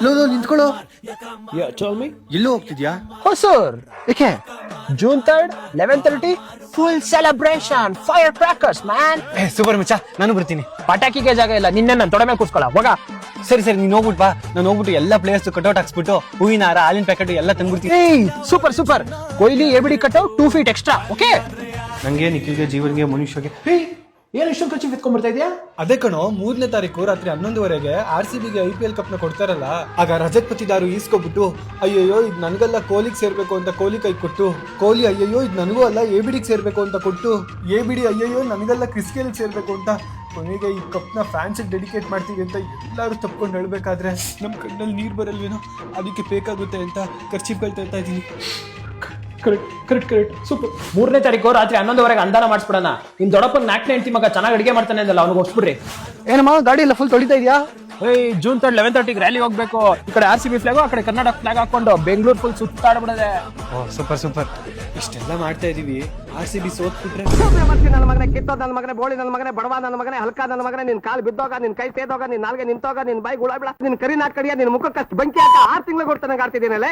Low ನಿಂತ್ಕೊಳ್ಳೋ. Yeah, tell me. ಎಲ್ಲೂ ಹೋಗ್ತಿದ್ಯಾ? ಹೊಸೂರ್. ಏಕೆ? June 3rd, 11:30. Full celebration. Firecrackers, man. Super ಮಚ್ಚ, ನಾನು ಬರ್ತೀನಿ. ಪಟಾಕಿಗೆ ಜಾಗ ಇಲ್ಲ, ನಿನ್ನೆ ನಾನು ತೊಡೆ ಮೇಲೆ ಕೂರ್ಸ್ಕೊಳ್ಳ ಹೋಗ. ಸರಿ ನೀನ್ ಹೋಗ್ಬಿಟ್ ಬಾ, ನಾನು ಹೋಗ್ಬಿಟ್ಟು ಎಲ್ಲ ಪ್ಲೇಯರ್ಸ್ ಕಟ್ಔಟ್ ಹಾಕ್ಸ್ಬಿಟ್ಟು ಹೂವಿನ ಹಾರ, ಹಾಲಿನ ಪ್ಯಾಕೆಟ್ ಎಲ್ಲ ತಂದ್ಬಿಡ್ತೀನಿ. ಏಯ್ super Kohli ABD cut 2 feet extra. Okay, ನಂಗೆ ನಿಖಿಲ್ಗೆ, ಜೀವನ್ಗೆ, ಮನುಷ್ಯಗೆ. ಏನ್ ಇಷ್ಟೊಂದು ಖರ್ಚು ಎತ್ಕೊಂಡ್ ಬರ್ತಾ ಇದೆಯಾ? ಅದೇ ಕಣೋ, 3ನೇ ತಾರೀಕು ರಾತ್ರಿ 11:30ಗೆ RCBಗೆ IPL ಕಪ್ನ ಕೊಡ್ತಾರಲ್ಲ, ಆಗ ರಜತ್ ಪತಿದಾರು ಈಸ್ಕೊಬಿಟ್ಟು ಅಯ್ಯಯ್ಯೋ ಇದು ನನಗಲ್ಲ ಕೊಹ್ಲಿಗೆ ಸೇರ್ಬೇಕು ಅಂತ ಕೊಹ್ಲಿ ಕೈ ಕೊಟ್ಟು, ಕೊಹ್ಲಿ ಅಯ್ಯಯ್ಯೋ ಇದು ನನಗೂ ಅಲ್ಲ ಎಬಿಡಿಗೆ ಸೇರ್ಬೇಕು ಅಂತ ಕೊಟ್ಟು, ಎಬಿಡಿ ಅಯ್ಯಯ್ಯೋ ನನಗಲ್ಲ ಕ್ರಿಸ್ ಗೇಲ್ಗೆ ಸೇರ್ಬೇಕು ಅಂತ, ಕೊನೆಗೆ ಈ ಕಪ್ನ ಫ್ಯಾನ್ಸಿಗೆ ಡೆಡಿಕೇಟ್ ಮಾಡ್ತೀವಿ ಅಂತ ಎಲ್ಲರೂ ತಪ್ಕೊಂಡು ಹೇಳ್ಬೇಕಾದ್ರೆ ನಮ್ಮ ಕಣ್ಣಲ್ಲಿ ನೀರು ಬರಲ್ವೇನೋ, ಅದಕ್ಕೆ ಬೇಕಾಗುತ್ತೆ ಅಂತ ಖರ್ಚಿಗೆ ತರ್ತಾ ಇದ್ದೀನಿ. Correct super. 3ನೇ ತಾರೀಕು ರಾತ್ರಿ 11:00 ಅಂದಾನ ಮಾಡಿಸ್ಬಿಡೋಣ. ನಿಮ್ ದೊಡ್ಡಪ್ಪನ 4ನೇ ಹೆಂಡತಿ ಮಗ ಚೆನ್ನಾಗಿ ಅಡಿಗೆ ಮಾಡ್ತಾನೆ ಅಂದಲ್ಲ, ಅವ್ನಿಗೆ ಹೊಸ್ಬಿಡ್ರಿ. ಏನಮ್ಮ ಗಾಡಿ ಎಲ್ಲ ಫುಲ್ ತೊಳಿತಾ ಇದೆಯಾ? ಏಯ್ June 3rd 11:30 ರ್ಯಾಲಿ ಹೋಗ್ಬೇಕು. ಈ ಕಡೆ RCB ಫ್ಲಾಗ್, ಆ ಕಡೆ ಕರ್ನಾಟಕ ಫ್ಲಾಗ್ ಹಾಕೊಂಡು ಬೆಂಗಳೂರು ಫುಲ್ ಸುತ್ತಾಡ್ಬಿಡದೆ. ಸೂಪರ್. ಇಷ್ಟೆಲ್ಲ ಮಾಡ್ತಾ ಇದೀವಿ, RCB ಸೋತ್ಬಿಟ್ರೆ ನನ್ನ ಮಗನೇ, ಕಿತ್ತೋದ್ ನನ್ನ ಮಗನೇ, ಬೋಳಿ ನನ್ನ ಮಗನೇ, ಬಡವ ನನ್ನ ಮಗನೇ, ಹಲ್ಕ ನನ್ನ ಮಗನೇ, ನಿನ್ ಕಾಲು ಬಿದ್ದೋಗ, ನಿನ್ ಕೈ ತೇದೋಗ, ನಿನ್ ನಾಲ್ಗೆ ನಿಂತೋಗ, ನಿನ್ ಬಾಯಿ ಗುಳ ಬಿಡ, ನಿನ್ ಕರಿ ನಾಟ್ ಕಡಿಯ, ನಿನ್ ಮುಖಕ್ಕಷ್ಟು ಬಂಕಿ ಹಾಕ 6 ತಿಂಗಳು ಕೊಡ್ತಾನೆ ಆಡ್ತಿದ್ದೀನಲ್ಲ.